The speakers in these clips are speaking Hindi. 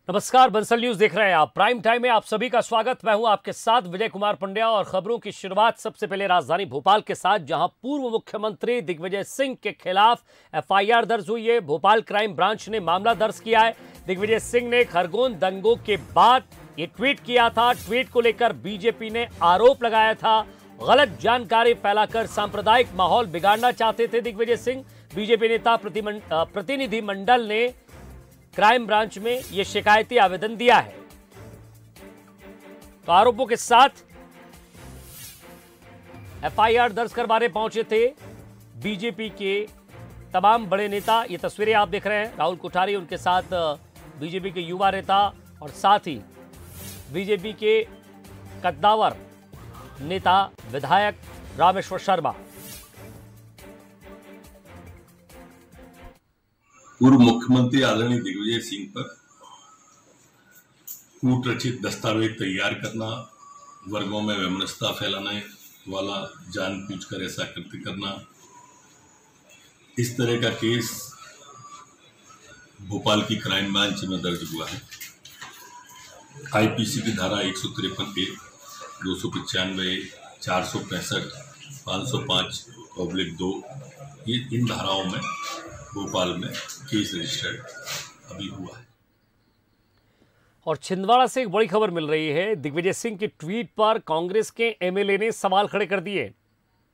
नमस्कार, बंसल न्यूज देख रहे हैं आप। प्राइम टाइम में आप सभी का स्वागत। मैं हूं आपके साथ विजय कुमार पंड्या और खबरों की शुरुआत सबसे पहले राजधानी भोपाल के साथ, जहां पूर्व मुख्यमंत्री दिग्विजय सिंह के खिलाफ एफआईआर दर्ज हुई है। भोपाल क्राइम ब्रांच ने मामला दर्ज किया है। दिग्विजय सिंह ने खरगोन दंगों के बाद ये ट्वीट किया था। ट्वीट को लेकर बीजेपी ने आरोप लगाया था, गलत जानकारी फैलाकर सांप्रदायिक माहौल बिगाड़ना चाहते थे दिग्विजय सिंह। बीजेपी नेता प्रतिनिधिमंडल ने क्राइम ब्रांच में यह शिकायती आवेदन दिया है। तो आरोपों के साथ एफआईआर दर्ज करवाने पहुंचे थे बीजेपी के तमाम बड़े नेता। ये तस्वीरें आप देख रहे हैं, राहुल कोठारी उनके साथ बीजेपी के युवा नेता और साथ ही बीजेपी के कद्दावर नेता विधायक रामेश्वर शर्मा। पूर्व मुख्यमंत्री आदरणीय दिग्विजय सिंह पर कूट रचित दस्तावेज तैयार करना, वर्गों में वैमनस्यता फैलाने वाला जानबूझकर ऐसा कृत्य करना, इस तरह का केस भोपाल की क्राइम ब्रांच में दर्ज हुआ है। आईपीसी की धारा 153 ए, 295, 465, 505/2 ये इन धाराओं में भोपाल में केस रजिस्टर्ड अभी हुआ है। और छिंदवाड़ा से एक बड़ी खबर मिल रही है। दिग्विजय सिंह के ट्वीट पर कांग्रेस के एमएलए ने सवाल खड़े कर दिए।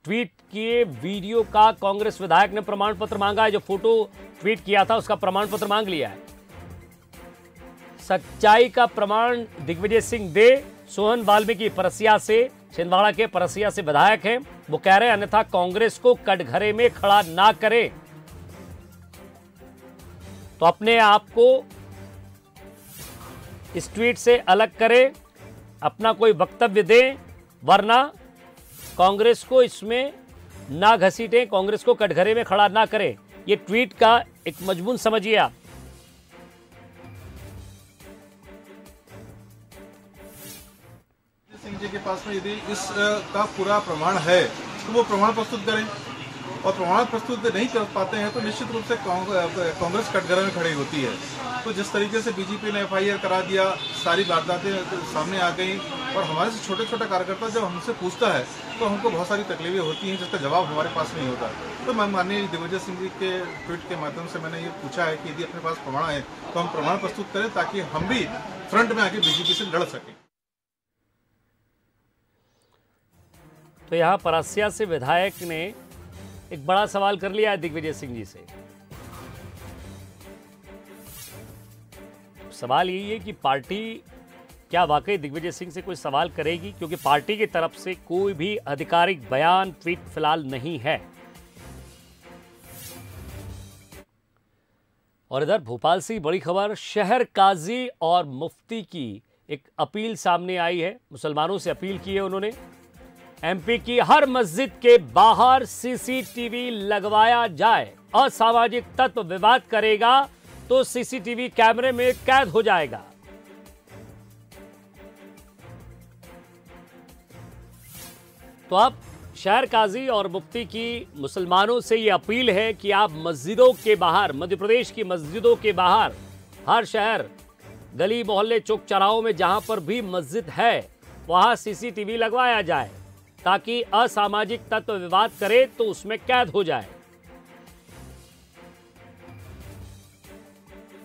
ट्वीट किए वीडियो का कांग्रेस विधायक ने प्रमाण पत्र मांगा है। जो फोटो ट्वीट किया था उसका प्रमाण पत्र मांग लिया है। सच्चाई का प्रमाण दिग्विजय सिंह दे। सोहन वाल्मीकि परसिया से, छिंदवाड़ा के परसिया से विधायक हैं, वो कह रहे हैं अन्यथा कांग्रेस को कटघरे में खड़ा ना करे। तो अपने आप को इस ट्वीट से अलग करें, अपना कोई वक्तव्य दें, वरना कांग्रेस को इसमें ना घसीटें, कांग्रेस को कटघरे में खड़ा ना करें। ये ट्वीट का एक मजमून समझिए आप। सिंह जी के पास में यदि इस का पूरा प्रमाण है तो वो प्रमाण प्रस्तुत करें, और प्रमाण प्रस्तुत नहीं कर पाते हैं तो निश्चित रूप से कांग्रेस कटघरे में खड़ी होती है। तो जिस तरीके से बीजेपी ने एफआईआर करा दिया, सारी वारदातें सामने आ गई, और हमारे से छोटे छोटे कार्यकर्ता जब हमसे पूछता है तो हमको बहुत सारी तकलीफें होती हैं जिसका जवाब हमारे पास नहीं होता। तो मैं माननीय दिग्विजय सिंह जी के ट्वीट के माध्यम से मैंने ये पूछा है कि यदि अपने पास प्रमाण है तो हम प्रमाण प्रस्तुत करें, ताकि हम भी फ्रंट में आके बीजेपी से लड़ सकें। तो यहां परसिया से विधायक ने एक बड़ा सवाल कर लिया है दिग्विजय सिंह जी से। सवाल यही है कि पार्टी क्या वाकई दिग्विजय सिंह से कोई सवाल करेगी, क्योंकि पार्टी की तरफ से कोई भी आधिकारिक बयान, ट्वीट फिलहाल नहीं है। और इधर भोपाल से बड़ी खबर, शहर काजी और मुफ्ती की एक अपील सामने आई है। मुसलमानों से अपील की है उन्होंने, एमपी की हर मस्जिद के बाहर सीसीटीवी लगवाया जाए। असामाजिक तत्व विवाद करेगा तो सीसीटीवी कैमरे में कैद हो जाएगा। तो अब शहर काजी और मुफ्ती की मुसलमानों से यह अपील है कि आप मस्जिदों के बाहर, मध्य प्रदेश की मस्जिदों के बाहर, हर शहर, गली मोहल्ले, चौक चौराहों में जहां पर भी मस्जिद है वहां सीसीटीवी लगवाया जाए, ताकि असामाजिक तत्व विवाद करे तो उसमें कैद हो जाए।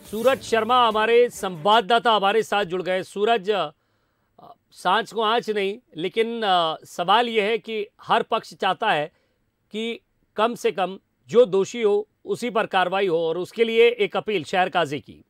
सूरज शर्मा हमारे संवाददाता हमारे साथ जुड़ गए। सूरज, सांच को आंच नहीं, लेकिन सवाल यह है कि हर पक्ष चाहता है कि कम से कम जो दोषी हो उसी पर कार्रवाई हो, और उसके लिए एक अपील शहर काजी की।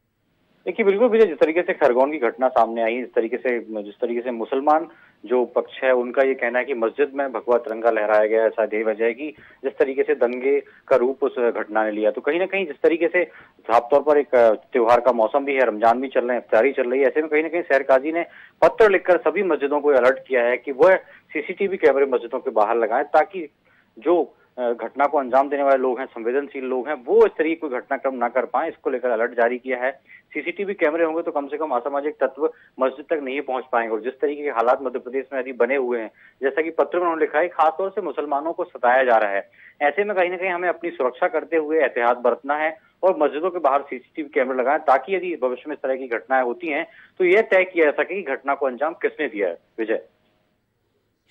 देखिए, बिल्कुल विजय, जिस तरीके से खरगोन की घटना सामने आई, जिस तरीके से मुसलमान जो पक्ष है उनका ये कहना है कि मस्जिद में भगवा तिरंगा लहराया गया, ऐसा यही वजह है कि जिस तरीके से दंगे का रूप उस घटना ने लिया। तो कहीं ना कहीं जिस तरीके से साफ तौर पर एक त्योहार का मौसम भी है, रमजान भी चल रहे हैं, इफ्तारी चल रही है, ऐसे में कहीं ना कहीं शहर काजी ने पत्र लिखकर सभी मस्जिदों को अलर्ट किया है कि वह सीसीटीवी कैमरे मस्जिदों के बाहर लगाएं, ताकि जो घटना को अंजाम देने वाले लोग हैं, संवेदनशील लोग हैं, वो इस तरीके कोई घटनाक्रम ना कर पाए। इसको लेकर अलर्ट जारी किया है। सीसीटीवी कैमरे होंगे तो कम से कम असामाजिक तत्व मस्जिद तक नहीं पहुंच पाएंगे। और जिस तरीके के हालात मध्य प्रदेश में यदि बने हुए हैं, जैसा कि पत्र में उन्होंने लिखा है, खासतौर से मुसलमानों को सताया जा रहा है, ऐसे में कहीं ना कहीं हमें अपनी सुरक्षा करते हुए एहतियात बरतना है और मस्जिदों के बाहर सीसीटीवी कैमरे लगाएं, ताकि यदि भविष्य में इस तरह की घटनाएं होती हैं तो यह तय किया जा सके कि घटना को अंजाम किसने दिया है। विजय।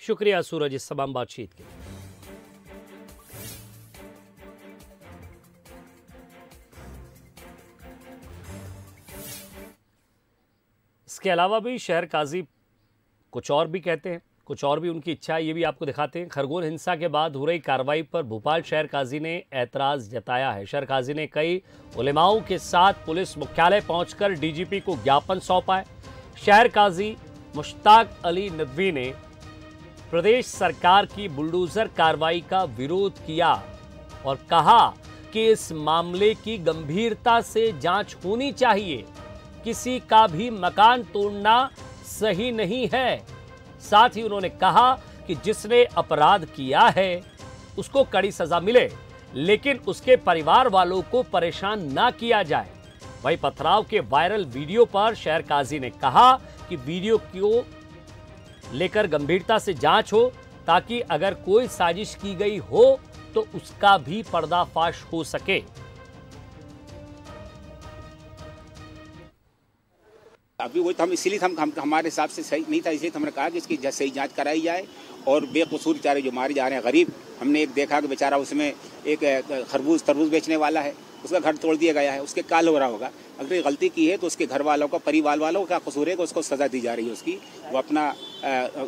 शुक्रिया सूरज इस तमाम बातचीत के लिए। इसके अलावा भी शहर काजी कुछ और भी कहते हैं, कुछ और भी उनकी इच्छा है, ये भी आपको दिखाते हैं। खरगोन हिंसा के बाद हो रही कार्रवाई पर भोपाल शहर काजी ने ऐतराज जताया है। शहर काजी ने कई उलेमाओं के साथ पुलिस मुख्यालय पहुंचकर डीजीपी को ज्ञापन सौंपा है। शहर काजी मुश्ताक अली नदवी ने प्रदेश सरकार की बुलडोजर कार्रवाई का विरोध किया और कहा कि इस मामले की गंभीरता से जांच होनी चाहिए, किसी का भी मकान तोड़ना सही नहीं है। साथ ही उन्होंने कहा कि जिसने अपराध किया है उसको कड़ी सजा मिले, लेकिन उसके परिवार वालों को परेशान ना किया जाए। वहीं पथराव के वायरल वीडियो पर शहर काजी ने कहा कि वीडियो को लेकर गंभीरता से जांच हो, ताकि अगर कोई साजिश की गई हो तो उसका भी पर्दाफाश हो सके। अभी वो हम इसीलिए हम हमारे हिसाब से सही नहीं था, इसलिए हमने कहा कि इसकी सही जांच कराई जाए और बेकसूर बेचारे जो मारे जा रहे हैं गरीब। हमने एक देखा कि बेचारा उसमें एक तरबूज बेचने वाला है, उसका घर तोड़ दिया गया है, उसके काल हो रहा होगा। अगर ये गलती की है तो उसके घर वालों का, परिवार वालों का कसूर है कि उसको सजा दी जा रही है। उसकी वो अपना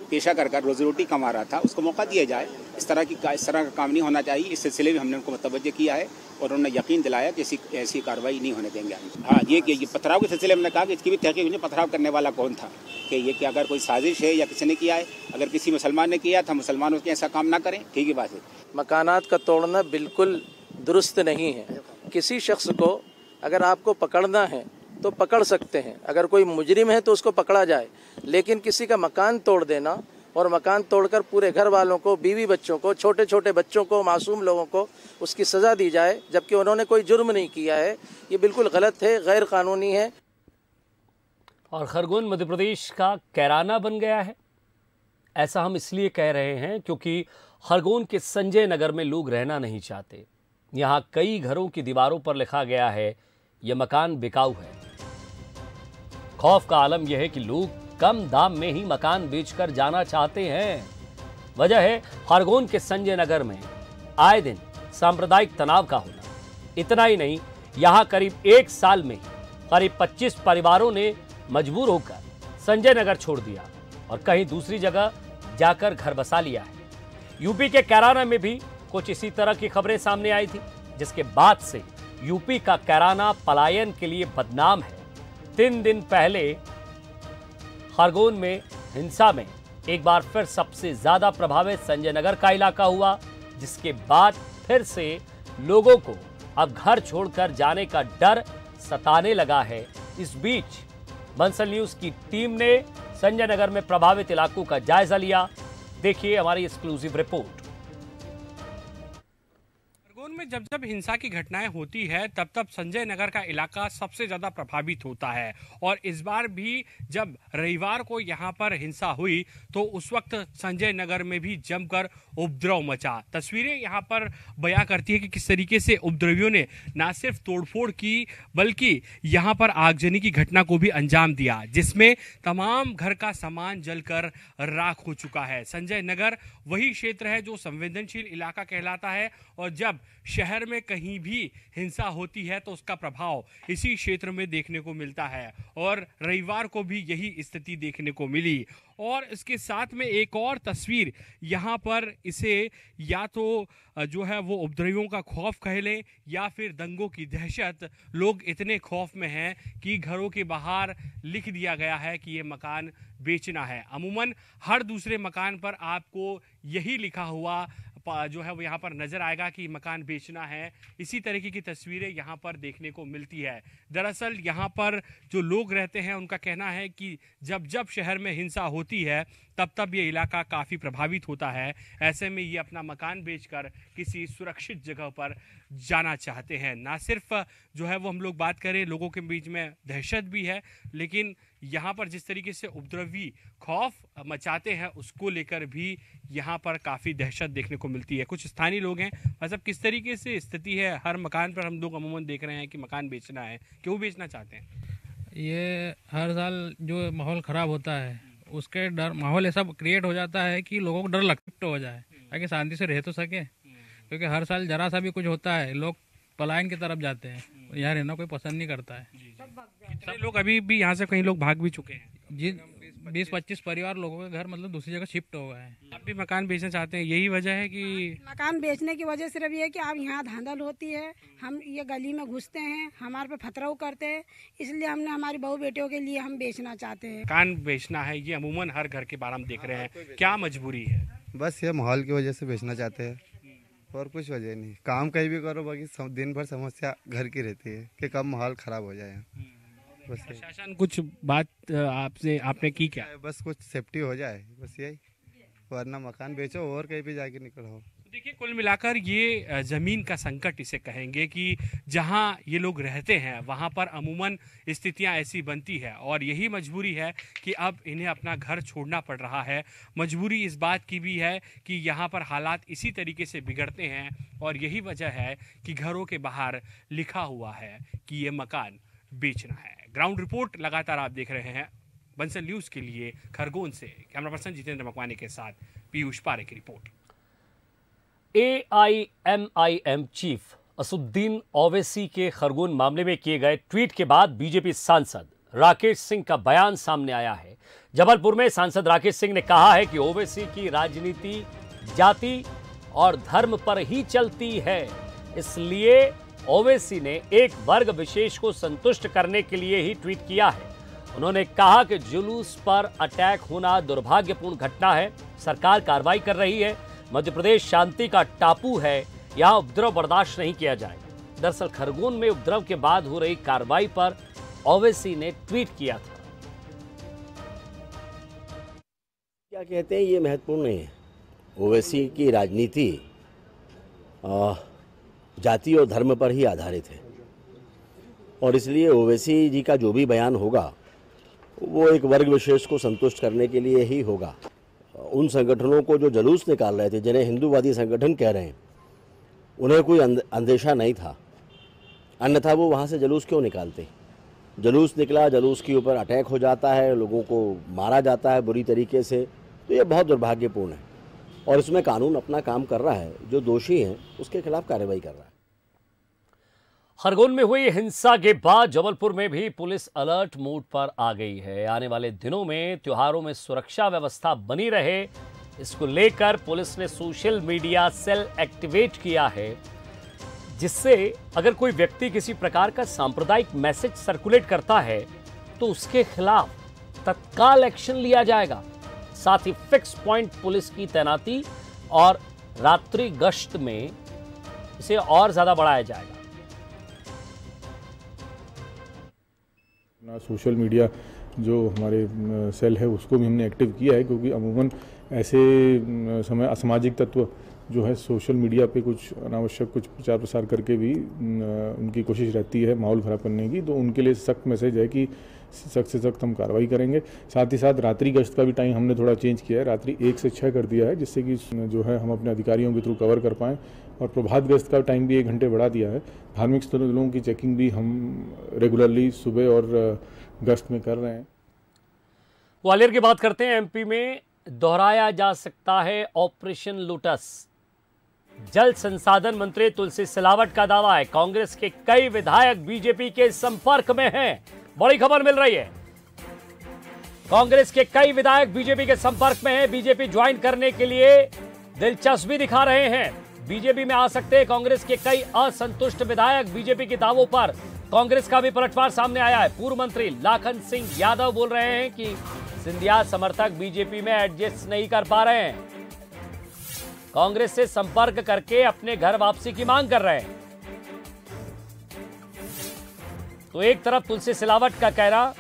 पेशा कर रोजी रोटी कमा रहा था, उसको मौका दिया जाए। इस तरह का काम नहीं होना चाहिए। इस सिलसिले में हमने उनको मुतवज्जो किया है और उन्होंने यकीन दिलाया कि ऐसी कार्रवाई नहीं होने देंगे। हाँ, ये पथराव के सिलसिले में कहा कि इसकी भी तहकीक हुई, पथराव करने वाला कौन था, कि अगर कोई साजिश है या किसी ने किया है। अगर किसी मुसलमान ने किया था, मुसलमान उसके ऐसा काम ना करें, ठीक ही बात है। मकानात का तोड़ना बिल्कुल दुरुस्त नहीं है। किसी शख्स को अगर आपको पकड़ना है तो पकड़ सकते हैं, अगर कोई मुजरिम है तो उसको पकड़ा जाए, लेकिन किसी का मकान तोड़ देना और मकान तोड़कर पूरे घर वालों को, बीवी बच्चों को, छोटे छोटे बच्चों को, मासूम लोगों को उसकी सज़ा दी जाए जबकि उन्होंने कोई जुर्म नहीं किया है, ये बिल्कुल गलत है, गैर कानूनी है। और खरगोन मध्य प्रदेश का कैराना बन गया है। ऐसा हम इसलिए कह रहे हैं क्योंकि खरगोन के संजय नगर में लोग रहना नहीं चाहते। यहाँ कई घरों की दीवारों पर लिखा गया है यह मकान बिकाऊ है। खौफ का आलम यह है कि लोग कम दाम में ही मकान बेचकर जाना चाहते हैं। वजह है खरगोन के संजय नगर में आए दिन सांप्रदायिक तनाव का होना। इतना ही नहीं, यहाँ करीब 1 साल में करीब 25 परिवारों ने मजबूर होकर संजय नगर छोड़ दिया और कहीं दूसरी जगह जाकर घर बसा लिया है। यूपी के कैराना में भी कुछ इसी तरह की खबरें सामने आई थी, जिसके बाद से यूपी का कैराना पलायन के लिए बदनाम है। 3 दिन पहले खरगोन में हिंसा में एक बार फिर सबसे ज्यादा प्रभावित संजय नगर का इलाका हुआ, जिसके बाद फिर से लोगों को अब घर छोड़कर जाने का डर सताने लगा है। इस बीच बंसल न्यूज की टीम ने संजय नगर में प्रभावित इलाकों का जायजा लिया। देखिए हमारी एक्सक्लूसिव रिपोर्ट। खरगोन में जब जब हिंसा की घटनाएं होती है तब तब संजय नगर का इलाका सबसे ज्यादा प्रभावित होता है। और इस बार भी जब रविवार को यहां पर हिंसा हुई तो उस वक्त संजय नगर में भी जमकर उपद्रव मचा। तस्वीरें यहां पर बयां करती है कि किस तरीके से उपद्रवियों ने न सिर्फ तोड़फोड़ की बल्कि यहां पर आगजनी की घटना को भी अंजाम दिया, जिसमें तमाम घर का सामान जलकर राख हो चुका है। संजय नगर वही क्षेत्र है जो संवेदनशील इलाका कहलाता है और जब शहर में कहीं भी हिंसा होती है तो उसका प्रभाव इसी क्षेत्र में देखने को मिलता है और रविवार को भी यही स्थिति देखने को मिली। और इसके साथ में एक और तस्वीर यहाँ पर इसे या तो जो है वो उपद्रवियों का खौफ कह लें या फिर दंगों की दहशत। लोग इतने खौफ में हैं कि घरों के बाहर लिख दिया गया है कि ये मकान बेचना है। अमूमन हर दूसरे मकान पर आपको यही लिखा हुआ जो है वो यहाँ पर नजर आएगा कि मकान बेचना है। इसी तरीके की तस्वीरें यहाँ पर देखने को मिलती है। दरअसल यहाँ पर जो लोग रहते हैं उनका कहना है कि जब जब शहर में हिंसा होती है तब तब ये इलाका काफ़ी प्रभावित होता है। ऐसे में ये अपना मकान बेचकर किसी सुरक्षित जगह पर जाना चाहते हैं। ना सिर्फ जो है वो हम लोग बात करें लोगों के बीच में दहशत भी है, लेकिन यहाँ पर जिस तरीके से उपद्रवी खौफ मचाते हैं उसको लेकर भी यहाँ पर काफ़ी दहशत देखने को मिलती है। कुछ स्थानीय लोग हैं, मतलब किस तरीके से स्थिति है? हर मकान पर हम लोग अमूमन देख रहे हैं कि मकान बेचना है, क्यों बेचना चाहते हैं? ये हर साल जो माहौल ख़राब होता है उसके डर, माहौल ऐसा क्रिएट हो जाता है कि लोगों को डर लगता हो जाए ताकि शांति से रह तो सके, क्योंकि हर साल जरा सा भी कुछ होता है लोग पलायन की तरफ जाते हैं, यहाँ रहना कोई पसंद नहीं करता है। कितने लोग अभी भी यहाँ से कई लोग भाग भी चुके हैं? जी 20-25 परिवार लोगों के घर मतलब दूसरी जगह शिफ्ट हो गए हैं। आप भी मकान बेचना चाहते हैं, यही वजह है कि? मकान बेचने की वजह सिर्फ ये है कि अब यहाँ धांधल होती है, हम ये गली में घुसते हैं, हमारे पे खतरा करते हैं, इसलिए हमने हमारी बहू बेटियों के लिए हम बेचना चाहते हैं। मकान बेचना है, ये अमूमन हर घर के बाहर हम देख रहे हैं, क्या मजबूरी है? बस ये माहौल की वजह से बेचना चाहते हैं और कुछ वजह नहीं। काम कहीं भी करो, बाकी दिन भर समस्या घर की रहती है कि कब माहौल खराब हो जाए। बस प्रशासन कुछ बात आपने की क्या? बस कुछ सेफ्टी हो जाए, बस यही, वरना मकान बेचो और कहीं भी जाके निकलो। देखिए, कुल मिलाकर ये ज़मीन का संकट इसे कहेंगे कि जहां ये लोग रहते हैं वहां पर अमूमन स्थितियां ऐसी बनती है और यही मजबूरी है कि अब इन्हें अपना घर छोड़ना पड़ रहा है। मजबूरी इस बात की भी है कि यहां पर हालात इसी तरीके से बिगड़ते हैं और यही वजह है कि घरों के बाहर लिखा हुआ है कि ये मकान बेचना है। ग्राउंड रिपोर्ट लगातार आप देख रहे हैं बंसल न्यूज़ के लिए खरगोन से कैमरा पर्सन जितेंद्र मकवानी के साथ पीयूष पारे की report. AIMIM chief Asaduddin Owaisi के खरगोन मामले में किए गए ट्वीट के बाद बीजेपी सांसद राकेश सिंह का बयान सामने आया है। जबलपुर में सांसद राकेश सिंह ने कहा है कि ओवैसी की राजनीति जाति और धर्म पर ही चलती है, इसलिए ओवैसी ने एक वर्ग विशेष को संतुष्ट करने के लिए ही ट्वीट किया है। उन्होंने कहा कि जुलूस पर अटैक होना दुर्भाग्यपूर्ण घटना है, सरकार कार्रवाई कर रही है। मध्य प्रदेश शांति का टापू है, यहां उपद्रव बर्दाश्त नहीं किया जाएगा। दरअसल खरगोन में उपद्रव के बाद हो रही कार्रवाई पर ओवैसी ने ट्वीट किया था। क्या कहते हैं, ये महत्वपूर्ण नहीं है। ओवैसी की राजनीति जाति और धर्म पर ही आधारित है और इसलिए ओवैसी जी का जो भी बयान होगा वो एक वर्ग विशेष को संतुष्ट करने के लिए ही होगा। उन संगठनों को जो जुलूस निकाल रहे थे, जिन्हें हिंदूवादी संगठन कह रहे हैं, उन्हें कोई अंदेशा नहीं था, अन्यथा वो वहाँ से जुलूस क्यों निकालते। जुलूस निकला, जुलूस के ऊपर अटैक हो जाता है, लोगों को मारा जाता है बुरी तरीके से, तो ये बहुत दुर्भाग्यपूर्ण है और इसमें कानून अपना काम कर रहा है। जो दोषी हैं उसके खिलाफ कार्रवाई कर रहा है। खरगोन में हुई हिंसा के बाद जबलपुर में भी पुलिस अलर्ट मोड पर आ गई है। आने वाले दिनों में त्योहारों में सुरक्षा व्यवस्था बनी रहे, इसको लेकर पुलिस ने सोशल मीडिया सेल एक्टिवेट किया है, जिससे अगर कोई व्यक्ति किसी प्रकार का सांप्रदायिक मैसेज सर्कुलेट करता है तो उसके खिलाफ तत्काल एक्शन लिया जाएगा। साथ ही फिक्स पॉइंट पुलिस की तैनाती और रात्रि गश्त में इसे और ज्यादा बढ़ाया जाएगा। सोशल मीडिया जो हमारे सेल है उसको भी हमने एक्टिव किया है, क्योंकि अमूमन ऐसे समय असामाजिक तत्व जो है सोशल मीडिया पे कुछ अनावश्यक कुछ प्रचार प्रसार करके भी उनकी कोशिश रहती है माहौल ख़राब करने की। तो उनके लिए सख्त मैसेज है कि सख्त से सख्त हम कार्रवाई करेंगे। साथ ही साथ रात्रि गश्त का भी टाइम हमने थोड़ा चेंज किया है, रात्रि 1 से 6 कर दिया है, जिससे कि जो है हम अपने अधिकारियों के थ्रू कवर कर पाएँ। और प्रभात गश्त का टाइम भी 1 घंटे बढ़ा दिया है। धार्मिक स्थलों की चेकिंग भी हम रेगुलरली सुबह और गश्त में कर रहे हैं। ग्वालियर की बात करते हैं। एमपी में दोहराया जा सकता है ऑपरेशन लोटस। जल संसाधन मंत्री तुलसी सिलावट का दावा है कांग्रेस के कई विधायक बीजेपी के संपर्क में हैं। बड़ी खबर मिल रही है, कांग्रेस के कई विधायक बीजेपी के संपर्क में हैं, बीजेपी ज्वाइन करने के लिए दिलचस्पी दिखा रहे हैं, बीजेपी में आ सकते हैं। कांग्रेस के कई असंतुष्ट विधायक बीजेपी के दावों पर कांग्रेस का भी पलटवार सामने आया है। पूर्व मंत्री लाखन सिंह यादव बोल रहे हैं कि सिंधिया समर्थक बीजेपी में एडजस्ट नहीं कर पा रहे हैं, कांग्रेस से संपर्क करके अपने घर वापसी की मांग कर रहे हैं। तो एक तरफ तुलसी सिलावट का कहना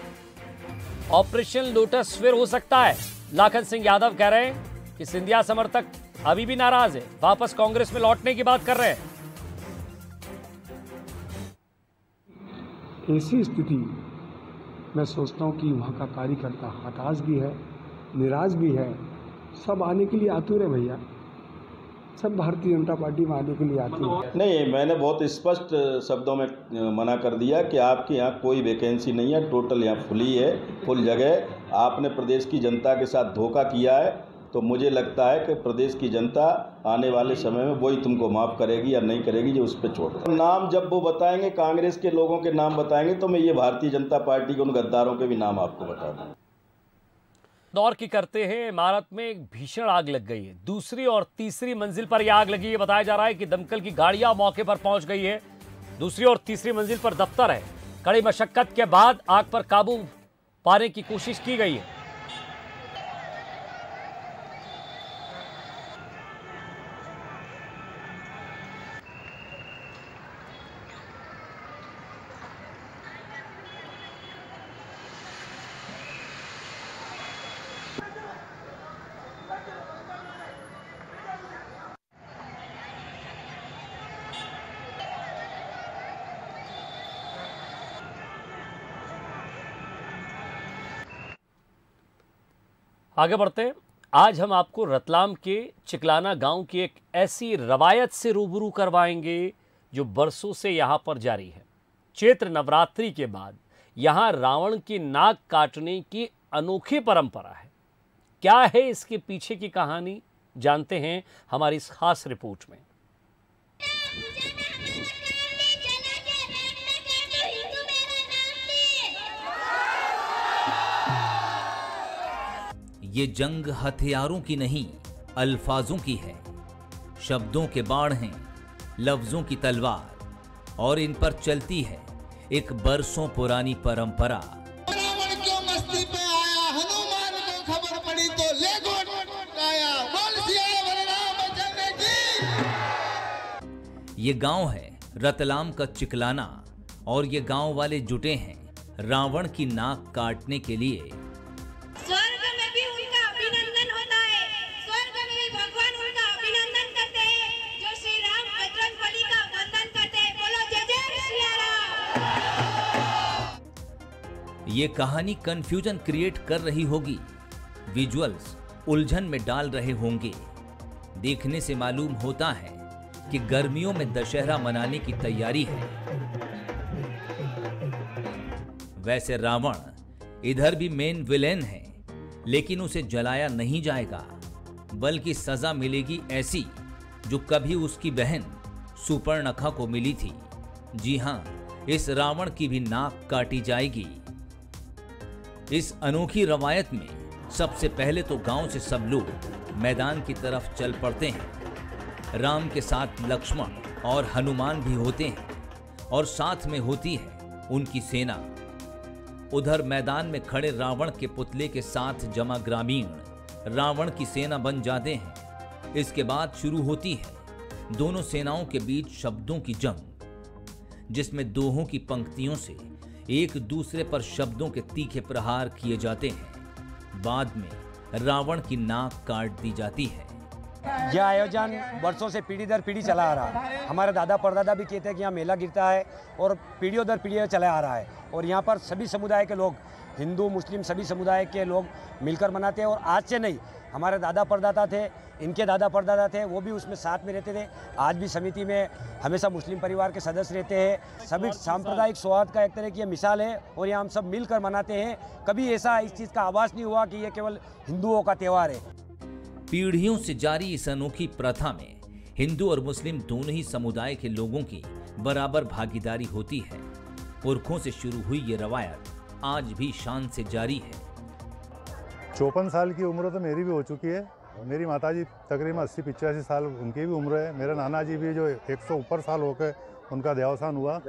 ऑपरेशन लोटस फिर हो सकता है, लाखन सिंह यादव कह रहे हैं कि सिंधिया समर्थक अभी भी नाराज है, वापस कांग्रेस में लौटने की बात कर रहे हैं। ऐसी स्थिति मैं सोचता हूँ कि वहाँ का कार्यकर्ता हताश भी है, निराश भी है। सब आने के लिए आतुर है भैया, सब भारतीय जनता पार्टी में आने के लिए आते हैं। नहीं, मैंने बहुत स्पष्ट शब्दों में मना कर दिया कि आपके यहाँ कोई वैकेंसी नहीं है, टोटल यहाँ फुली है, फुल जगह। आपने प्रदेश की जनता के साथ धोखा किया है, तो मुझे लगता है कि प्रदेश की जनता आने वाले समय में वही तुमको माफ़ करेगी या नहीं करेगी, जो उस पर छोड़ दो। नाम जब वो बताएंगे, कांग्रेस के लोगों के नाम बताएंगे, तो मैं ये भारतीय जनता पार्टी के उन गद्दारों के भी नाम आपको बता दूँ। दौर की करते हैं, इमारत में एक भीषण आग लग गई है। दूसरी और तीसरी मंजिल पर यह आग लगी है। बताया जा रहा है कि दमकल की गाड़ियां मौके पर पहुंच गई है। दूसरी और तीसरी मंजिल पर दफ्तर है। कड़ी मशक्कत के बाद आग पर काबू पाने की कोशिश की गई है। आगे बढ़ते हैं। आज हम आपको रतलाम के चिकलाना गांव की एक ऐसी रवायत से रूबरू करवाएंगे जो बरसों से यहां पर जारी है। चैत्र नवरात्रि के बाद यहां रावण की नाक काटने की अनोखी परंपरा है। क्या है इसके पीछे की कहानी, जानते हैं हमारी इस खास रिपोर्ट में। ये जंग हथियारों की नहीं, अल्फाजों की है। शब्दों के बाण हैं, लफ्जों की तलवार, और इन पर चलती है एक बरसों पुरानी परंपरा। रावण क्यों मस्ती पे आया, हनुमान को खबर पड़ी तो ले गोट आया, बोल सियावर रामचंद्र की। ये गांव है रतलाम का चिकलाना, और ये गांव वाले जुटे हैं रावण की नाक काटने के लिए। ये कहानी कंफ्यूजन क्रिएट कर रही होगी, विजुअल्स उलझन में डाल रहे होंगे। देखने से मालूम होता है कि गर्मियों में दशहरा मनाने की तैयारी है। वैसे रावण इधर भी मेन विलेन है, लेकिन उसे जलाया नहीं जाएगा, बल्कि सजा मिलेगी ऐसी जो कभी उसकी बहन सुपर्णखा को मिली थी। जी हां, इस रावण की भी नाक काटी जाएगी। इस अनोखी रवायत में सबसे पहले तो गांव से सब लोग मैदान की तरफ चल पड़ते हैं। राम के साथ लक्ष्मण और हनुमान भी होते हैं, और साथ में होती है उनकी सेना। उधर मैदान में खड़े रावण के पुतले के साथ जमा ग्रामीण रावण की सेना बन जाते हैं। इसके बाद शुरू होती है दोनों सेनाओं के बीच शब्दों की जंग, जिसमें दोहों की पंक्तियों से एक दूसरे पर शब्दों के तीखे प्रहार किए जाते हैं। बाद में रावण की नाक काट दी जाती है। यह आयोजन वर्षों से पीढ़ी दर पीढ़ी चला आ रहा है। हमारे दादा परदादा भी कहते हैं कि यहाँ मेला गिरता है और पीढ़ियों दर पीढ़ियों चला आ रहा है, और यहाँ पर सभी समुदाय के लोग, हिंदू मुस्लिम सभी समुदाय के लोग मिलकर मनाते हैं। और आज से नहीं, हमारे दादा परदादा थे, इनके दादा परदादा थे, वो भी उसमें साथ में रहते थे। आज भी समिति में हमेशा मुस्लिम परिवार के सदस्य रहते हैं। सभी सांप्रदायिक सौहार्द का एक तरह की मिसाल है, और यहाँ हम सब मिलकर मनाते हैं। कभी ऐसा इस चीज़ का आभास नहीं हुआ कि ये केवल हिंदुओं का त्यौहार है। पीढ़ियों से जारी इस अनोखी प्रथा में हिंदू और मुस्लिम दोनों ही समुदाय के लोगों की बराबर भागीदारी होती है। पुरखों से शुरू हुई ये रवायत आज भी शान से जारी है। 54 साल की उम्र तो मेरी भी हो चुकी है। मेरी माताजी तकरीबन 80-85 साल उनकी भी उम्र है। मेरे नाना जी भी जो 100 ऊपर साल होकर उनका देहावसान हुआ,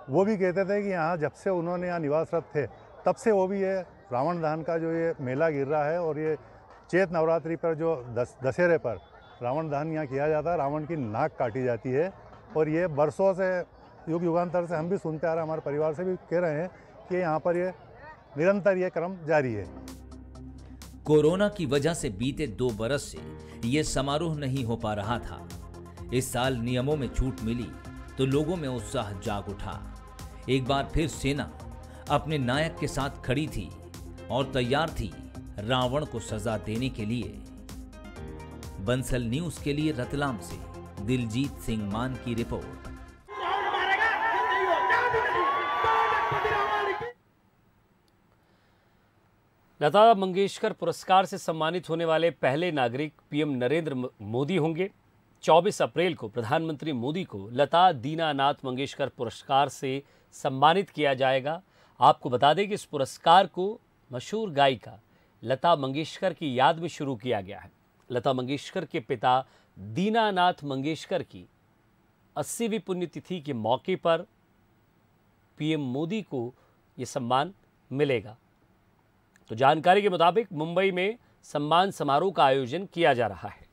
वो भी कहते थे कि यहाँ जब से उन्होंने यहाँ निवासरत थे तब से वो भी ये रावण दहन का जो ये मेला गिर रहा है, और ये चैत नवरात्रि पर जो दशहरे पर रावण दहन यहाँ किया जाता है, रावण की नाक काटी जाती है। और ये बरसों से युग युगांतर से हम भी सुनते आ रहे हैं, हमारे परिवार से भी कह रहे हैं कि यहाँ पर ये निरंतर ये क्रम जारी है। कोरोना की वजह से बीते 2 बरस से ये समारोह नहीं हो पा रहा था। इस साल नियमों में छूट मिली तो लोगों में उत्साह जाग उठा। एक बार फिर सेना अपने नायक के साथ खड़ी थी और तैयार थी रावण को सजा देने के लिए। बंसल न्यूज के लिए रतलाम से दिलजीत सिंह मान की रिपोर्ट। लता मंगेशकर पुरस्कार से सम्मानित होने वाले पहले नागरिक पीएम नरेंद्र मोदी होंगे। 24 अप्रैल को प्रधानमंत्री मोदी को लता दीनानाथ मंगेशकर पुरस्कार से सम्मानित किया जाएगा। आपको बता दें कि इस पुरस्कार को मशहूर गायिका लता मंगेशकर की याद में शुरू किया गया है। लता मंगेशकर के पिता दीनानाथ मंगेशकर की 80वीं पुण्यतिथि के मौके पर पीएम मोदी को ये सम्मान मिलेगा। तो जानकारी के मुताबिक मुंबई में सम्मान समारोह का आयोजन किया जा रहा है।